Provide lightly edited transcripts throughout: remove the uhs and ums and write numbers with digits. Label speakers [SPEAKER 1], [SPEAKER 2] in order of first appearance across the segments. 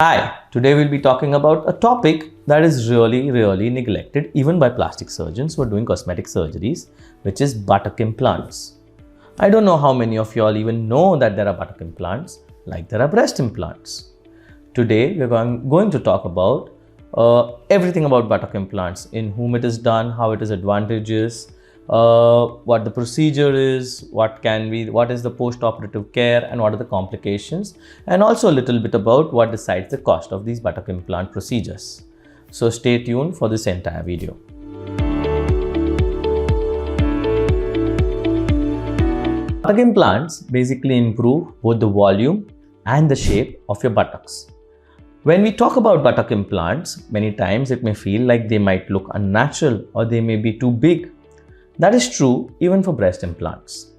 [SPEAKER 1] Hi, today we'll be talking about a topic that is really neglected even by plastic surgeons who are doing cosmetic surgeries, which is buttock implants. I don't know how many of you all even know that there are buttock implants like there are breast implants. Today we're going to talk about everything about buttock implants, in whom it is done, how it is advantageous, what the procedure is, what is the post-operative care, and what are the complications, and also a little bit about what decides the cost of these buttock implant procedures. So stay tuned for this entire video. Buttock implants basically improve both the volume and the shape of your buttocks. When we talk about buttock implants, many times it may feel like they might look unnatural or they may be too big. That is true even for breast implants.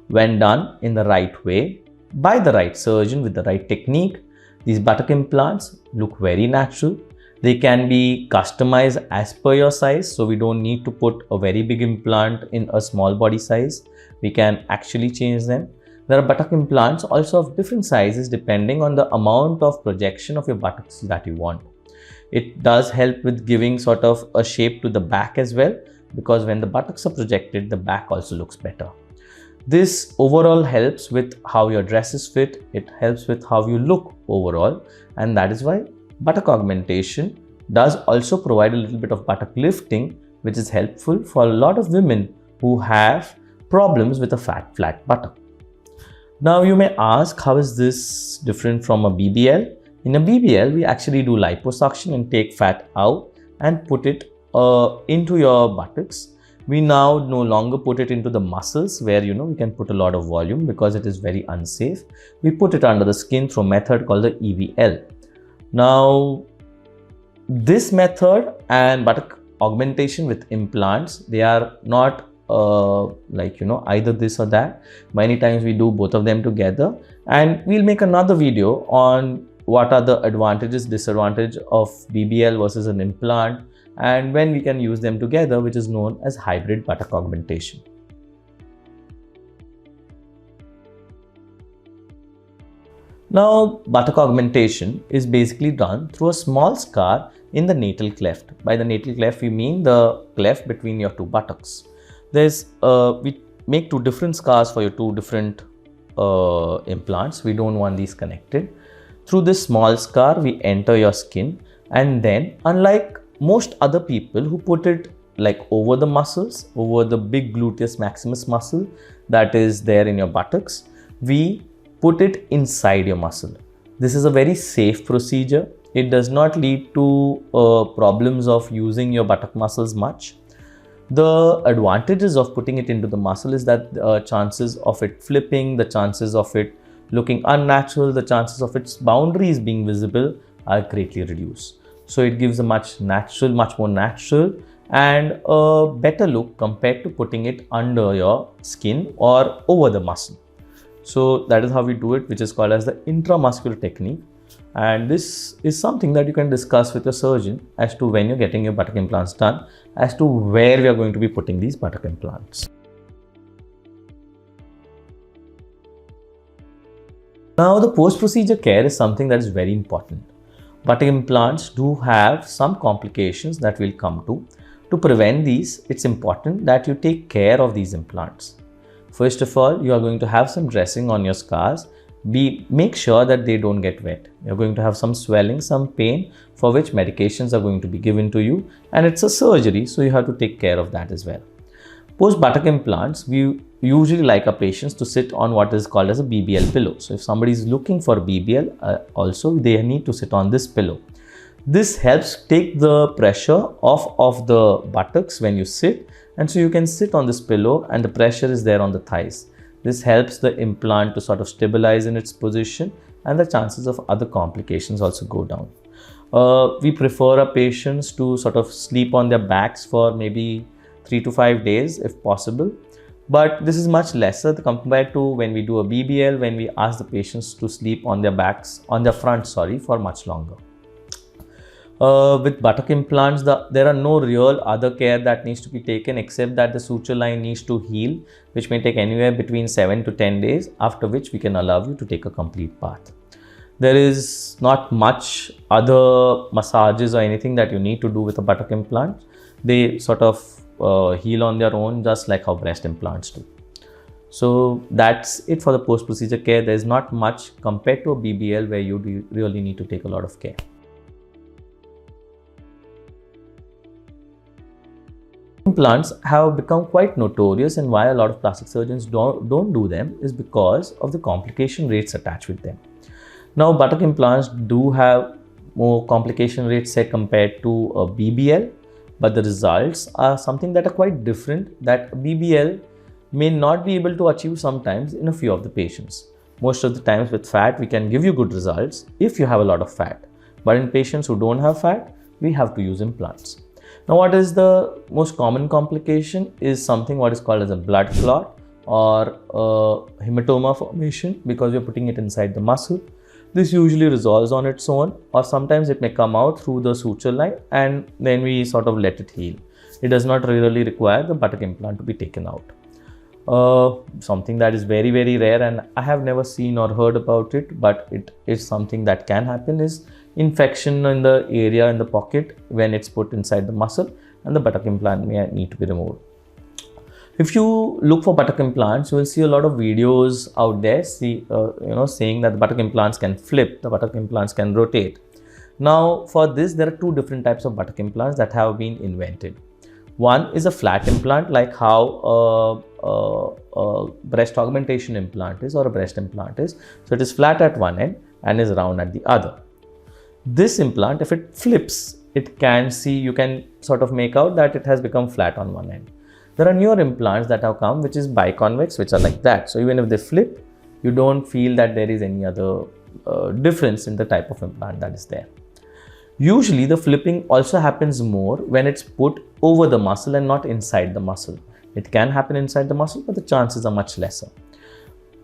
[SPEAKER 1] When done in the right way, by the right surgeon with the right technique, these buttock implants look very natural. They can be customized as per your size, so we don't need to put a very big implant in a small body size. We can actually change them. There are buttock implants also of different sizes depending on the amount of projection of your buttocks that you want. It does help with giving sort of a shape to the back as well, because when the buttocks are projected, the back also looks better. This overall helps with how your dresses fit, it helps with how you look overall, and that is why buttock augmentation does also provide a little bit of buttock lifting, which is helpful for a lot of women who have problems with a flat buttock. Now you may ask, how is this different from a BBL? In a BBL, we actually do liposuction and take fat out and put it into your buttocks. We now no longer put it into the muscles where we can put a lot of volume because it is very unsafe. We put it under the skin through a method called the EVL. Now this method and buttock augmentation with implants, they are not either this or that. Many times we do both of them together, and we'll make another video on what are the advantages, disadvantages of BBL versus an implant, and when we can use them together, which is known as hybrid buttock augmentation. Now, buttock augmentation is basically done through a small scar in the natal cleft. By the natal cleft, we mean the cleft between your two buttocks. We make two different scars for your two different implants. We don't want these connected. Through this small scar, we enter your skin, and then, unlike most other people who put it like over the muscles, over the big gluteus maximus muscle that is there in your buttocks, we put it inside your muscle. This is a very safe procedure. It does not lead to problems of using your buttock muscles much. The advantages of putting it into the muscle is that the chances of it flipping, the chances of it looking unnatural, the chances of its boundaries being visible are greatly reduced. So it gives a much more natural and a better look compared to putting it under your skin or over the muscle. So that is how we do it, which is called as the intramuscular technique. And this is something that you can discuss with your surgeon as to when you're getting your buttock implants done, as to where we are going to be putting these buttock implants. Now, the post-procedure care is something that is very important. Buttock implants do have some complications that we'll come to. To prevent these, it's important that you take care of these implants. First of all, you are going to have some dressing on your scars. Make sure that they don't get wet. You're going to have some swelling, some pain, for which medications are going to be given to you, and it's a surgery, so you have to take care of that as well. Post buttock implants, we usually like our patients to sit on what is called as a BBL pillow. So if somebody is looking for BBL, also they need to sit on this pillow. This helps take the pressure off of the buttocks when you sit, and so you can sit on this pillow and the pressure is there on the thighs. This helps the implant to sort of stabilize in its position, and the chances of other complications also go down. We prefer our patients to sort of sleep on their backs for maybe 3 to 5 days if possible. But this is much lesser compared to when we do a BBL, when we ask the patients to sleep on their backs, on their front, for much longer. With buttock implants, there are no real other care that needs to be taken except that the suture line needs to heal, which may take anywhere between 7 to 10 days, after which we can allow you to take a complete bath. There is not much other massages or anything that you need to do with a buttock implant. They sort of heal on their own, just like how breast implants do. So that's it for the post-procedure care. There's not much compared to a BBL where you really need to take a lot of care. Implants have become quite notorious, and why a lot of plastic surgeons don't do them is because of the complication rates attached with them. Now, buttock implants do have more complication rates say compared to a BBL, but the results are something that are quite different that a BBL may not be able to achieve sometimes in a few of the patients. Most of the times with fat, we can give you good results if you have a lot of fat. But in patients who don't have fat, we have to use implants. Now, what is the most common complication is something what is called as a blood clot or a hematoma formation because we're putting it inside the muscle. This usually resolves on its own, or sometimes it may come out through the suture line and then we sort of let it heal. It does not really require the buttock implant to be taken out. Something that is very, very rare and I have never seen or heard about it, but it is something that can happen is infection in the area in the pocket when it's put inside the muscle, and the buttock implant may need to be removed. If you look for buttock implants, you will see a lot of videos out there saying that the buttock implants can flip, the buttock implants can rotate. Now for this, there are two different types of buttock implants that have been invented. One is a flat implant, like how a breast augmentation implant is or a breast implant is. So it is flat at one end and is round at the other. This implant, if it flips, you can sort of make out that it has become flat on one end. There are newer implants that have come which is biconvex, which are like that. So even if they flip, you don't feel that there is any other difference in the type of implant that is there. Usually the flipping also happens more when it's put over the muscle and not inside the muscle. It can happen inside the muscle, but the chances are much lesser.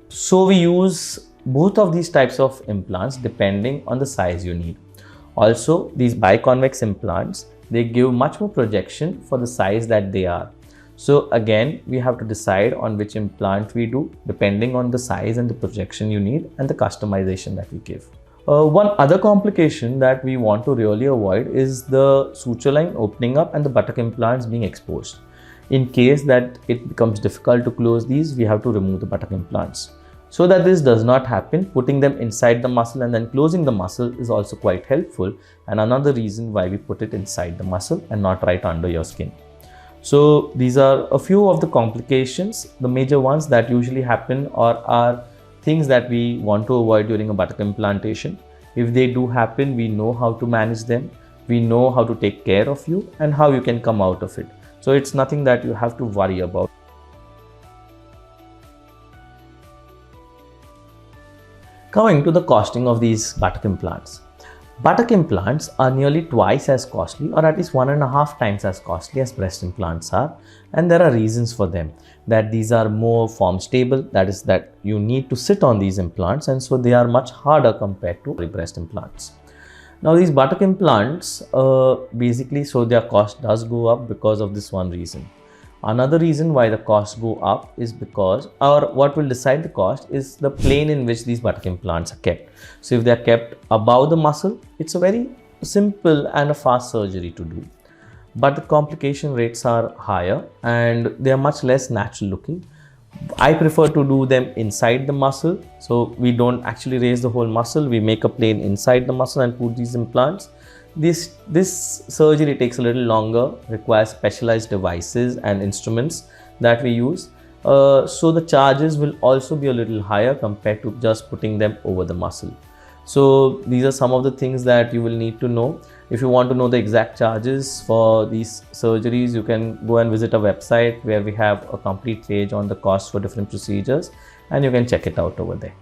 [SPEAKER 1] So we use both of these types of implants depending on the size you need. Also, these biconvex implants, they give much more projection for the size that they are. So again, we have to decide on which implant we do depending on the size and the projection you need and the customization that we give. One other complication that we want to really avoid is the suture line opening up and the buttock implants being exposed. In case that it becomes difficult to close these, we have to remove the buttock implants. So that this does not happen, putting them inside the muscle and then closing the muscle is also quite helpful, and another reason why we put it inside the muscle and not right under your skin. So these are a few of the complications. The major ones that usually happen or are things that we want to avoid during a buttock implantation. If they do happen, we know how to manage them, we know how to take care of you and how you can come out of it. So it's nothing that you have to worry about. Coming to the costing of these buttock implants. Buttock implants are nearly twice as costly, or at least 1.5 times as costly as breast implants are, and there are reasons for them. That these are more form stable, that is that you need to sit on these implants, and so they are much harder compared to breast implants. Now these buttock implants basically, so their cost does go up because of this one reason. Another reason why the costs go up is because, or what will decide the cost is the plane in which these buttock implants are kept. So if they are kept above the muscle, it's a very simple and a fast surgery to do. But the complication rates are higher and they are much less natural looking. I prefer to do them inside the muscle. So we don't actually raise the whole muscle. We make a plane inside the muscle and put these implants. This surgery takes a little longer, requires specialized devices and instruments that we use. So the charges will also be a little higher compared to just putting them over the muscle. So these are some of the things that you will need to know. If you want to know the exact charges for these surgeries, you can go and visit our website where we have a complete page on the cost for different procedures and you can check it out over there.